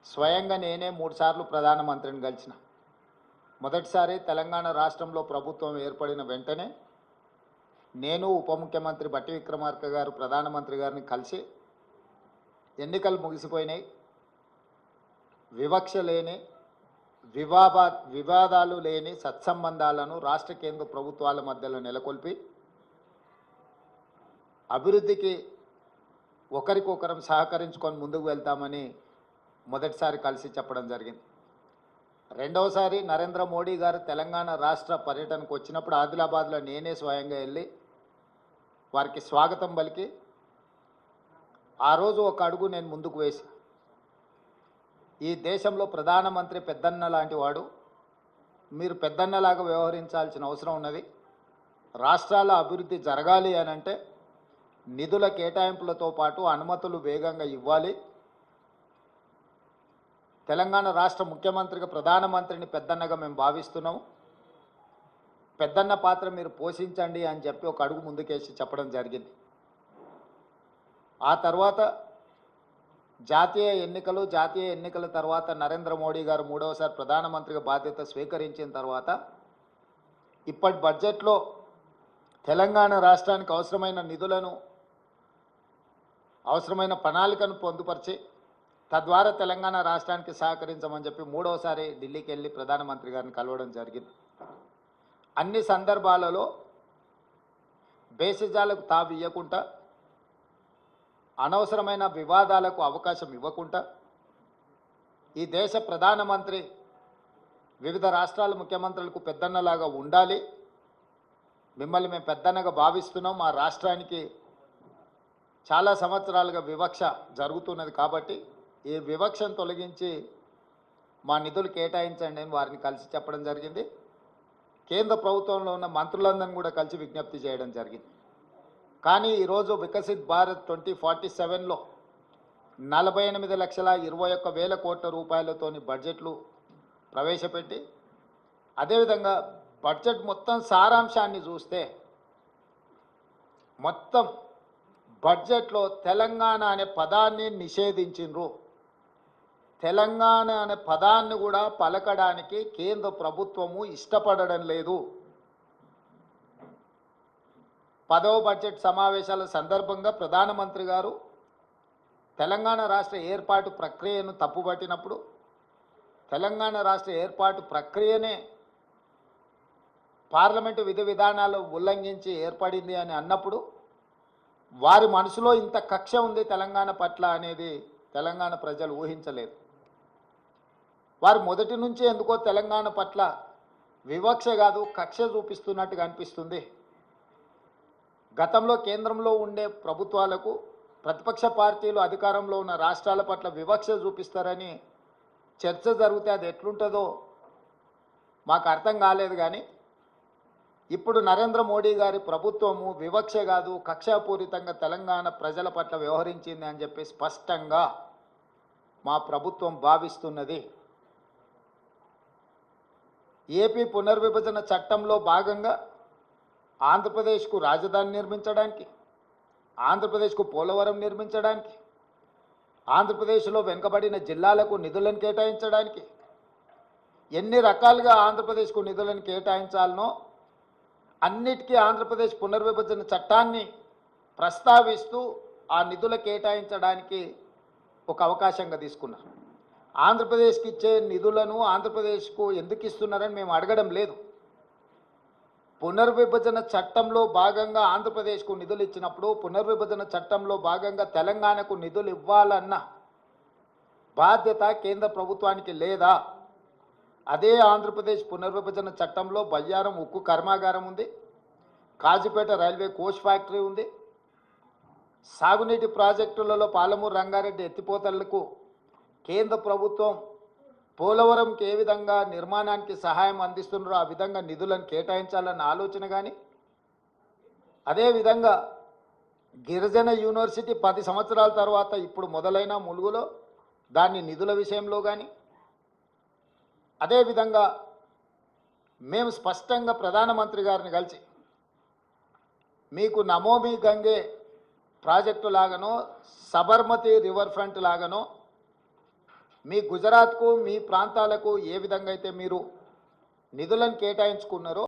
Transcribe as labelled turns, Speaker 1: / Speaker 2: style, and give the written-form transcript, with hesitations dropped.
Speaker 1: స్వయంగా నేనే 3 సార్లు ప్రధానమంత్రిని కలిసిన. మొదటిసారి తెలంగాణ రాష్ట్రంలో ప్రభుత్వం ఏర్పడిన వెంటనే నేను ఉప ముఖ్యమంత్రి బట్టి విక్రమార్క గారు ప్రధానమంత్రి గారిని కలిసి ఎన్నికలు ముగిసిపోయినాయి, వివక్ష లేని వివాదాలు లేని సత్సంబంధాలను రాష్ట్ర కేంద్ర ప్రభుత్వాల మధ్యలో నెలకొల్పి అభివృద్ధికి ఒకరికొకరం సహకరించుకొని ముందుకు వెళ్తామని మొదటిసారి కలిసి చెప్పడం జరిగింది. రెండవసారి నరేంద్ర మోడీ గారు తెలంగాణ రాష్ట్ర పర్యటనకు వచ్చినప్పుడు ఆదిలాబాద్లో నేనే స్వయంగా వెళ్ళి వారికి స్వాగతం పలికి ఆ రోజు ఒక అడుగు నేను ముందుకు వేసి, ఈ దేశంలో ప్రధానమంత్రి పెద్దన్న లాంటి వాడు, మీరు పెద్దన్నలాగా వ్యవహరించాల్సిన అవసరం ఉన్నది. రాష్ట్రాల అభివృద్ధి జరగాలి అని అంటే నిధుల కేటాయింపులతో పాటు అనుమతులు వేగంగా ఇవ్వాలి. తెలంగాణ రాష్ట్ర ముఖ్యమంత్రిగా ప్రధానమంత్రిని పెద్దన్నగా మేము భావిస్తున్నాము. పెద్దన్న పాత్ర మీరు పోషించండి అని చెప్పి ఒక అడుగు ముందుకేసి చెప్పడం జరిగింది. ఆ తర్వాత జాతీయ ఎన్నికల తర్వాత నరేంద్ర మోడీ గారు మూడవసారి ప్రధానమంత్రిగా బాధ్యత స్వీకరించిన తర్వాత ఇప్పటి బడ్జెట్లో తెలంగాణ రాష్ట్రానికి అవసరమైన నిధులను, అవసరమైన ప్రణాళికను పొందుపరిచి తద్వారా తెలంగాణ రాష్ట్రానికి సహకరించమని చెప్పి మూడవసారి ఢిల్లీకి వెళ్ళి ప్రధానమంత్రి గారిని కలవడం జరిగింది. అన్ని సందర్భాలలో బేసిజాలకు తావు ఇవ్వకుండా, అనవసరమైన వివాదాలకు అవకాశం ఇవ్వకుండా, ఈ దేశ ప్రధానమంత్రి వివిధ రాష్ట్రాల ముఖ్యమంత్రులకు పెద్దన్నలాగా ఉండాలి, మిమ్మల్ని మేము పెద్దన్నగా భావిస్తున్నాం, మా రాష్ట్రానికి చాలా సంవత్సరాలుగా వివక్ష జరుగుతున్నది కాబట్టి ఈ వివక్షను తొలగించి మా నిధులు కేటాయించండి అని వారిని కలిసి చెప్పడం జరిగింది. కేంద్ర ప్రభుత్వంలో ఉన్న మంత్రులందరినీ కూడా కలిసి విజ్ఞప్తి చేయడం జరిగింది. కానీ ఈరోజు వికసిత్ భారత్ 2047లో 48,21,000 కోట్ల రూపాయలతోని బడ్జెట్లు ప్రవేశపెట్టి, అదేవిధంగా బడ్జెట్ మొత్తం సారాంశాన్ని చూస్తే మొత్తం బడ్జెట్లో తెలంగాణ అనే పదాన్ని నిషేధించిండ్రు. తెలంగాణ అనే పదాన్ని కూడా పలకడానికి కేంద్ర ప్రభుత్వము ఇష్టపడడం లేదు. 10వ బడ్జెట్ సమావేశాల సందర్భంగా ప్రధానమంత్రి గారు తెలంగాణ రాష్ట్ర ఏర్పాటు ప్రక్రియను తప్పుపట్టినప్పుడు, తెలంగాణ రాష్ట్ర ఏర్పాటు ప్రక్రియనే పార్లమెంటు విధి విధానాలు ఉల్లంఘించి ఏర్పడింది అని అన్నప్పుడు వారి మనసులో ఇంత కక్ష ఉంది తెలంగాణ పట్ల అనేది తెలంగాణ ప్రజలు ఊహించలేదు. వారు మొదటి నుంచి ఎందుకో తెలంగాణ పట్ల వివక్ష కాదు కక్ష చూపిస్తున్నట్టుగా అనిపిస్తుంది. గతంలో కేంద్రంలో ఉండే ప్రభుత్వాలకు ప్రతిపక్ష పార్టీలు అధికారంలో ఉన్న రాష్ట్రాల పట్ల వివక్ష చూపిస్తారని చర్చ జరిగితే అది ఎట్లుంటుందో మాకు అర్థం కాలేదు. కానీ ఇప్పుడు నరేంద్ర మోడీ గారి ప్రభుత్వము వివక్ష కాదు కక్షాపూరితంగా తెలంగాణ ప్రజల పట్ల వ్యవహరించింది అని చెప్పి స్పష్టంగా మా ప్రభుత్వం భావిస్తున్నది. ఏపీ పునర్విభజన చట్టంలో భాగంగా ఆంధ్రప్రదేశ్కు రాజధాని నిర్మించడానికి, ఆంధ్రప్రదేశ్కు పోలవరం నిర్మించడానికి, ఆంధ్రప్రదేశ్లో వెనుకబడిన జిల్లాలకు నిధులను కేటాయించడానికి, ఎన్ని రకాలుగా ఆంధ్రప్రదేశ్కు నిధులను కేటాయించాలనో అన్నిటికీ ఆంధ్రప్రదేశ్ పునర్విభజన చట్టాన్ని ప్రస్తావిస్తూ ఆ నిధులు కేటాయించడానికి ఒక అవకాశంగా తీసుకున్నారు. ఆంధ్రప్రదేశ్కి ఇచ్చే నిధులను ఆంధ్రప్రదేశ్కు ఎందుకు ఇస్తున్నారని మేము అడగడం లేదు. పునర్విభజన చట్టంలో భాగంగా ఆంధ్రప్రదేశ్కు నిధులు ఇచ్చినప్పుడు పునర్విభజన చట్టంలో భాగంగా తెలంగాణకు నిధులు ఇవ్వాలన్న బాధ్యత కేంద్ర ప్రభుత్వానికి లేదా? అదే ఆంధ్రప్రదేశ్ పునర్విభజన చట్టంలో బయ్యారం ఉక్కు కర్మాగారం ఉంది, కాజీపేట రైల్వే కోచ్ ఫ్యాక్టరీ ఉంది, సాగునీటి ప్రాజెక్టులలో పాలమూరు రంగారెడ్డి ఎత్తిపోతలకు కేంద్ర ప్రభుత్వం పోలవరంకి ఏ విధంగా నిర్మాణానికి సహాయం అందిస్తున్నారో ఆ విధంగా నిధులను కేటాయించాలన్న ఆలోచన కానీ, అదేవిధంగా గిరిజన యూనివర్సిటీ 10 సంవత్సరాల తర్వాత ఇప్పుడు మొదలైన ములుగులో దాని నిధుల విషయంలో కానీ, అదేవిధంగా మేము స్పష్టంగా ప్రధానమంత్రి గారిని కలిసి మీకు నమోమి గంగే ప్రాజెక్టు లాగానో సబర్మతి రివర్ ఫ్రంట్ లాగానో మీ గుజరాత్కు మీ ప్రాంతాలకు ఏ విధంగా అయితే మీరు నిధులను కేటాయించుకున్నారో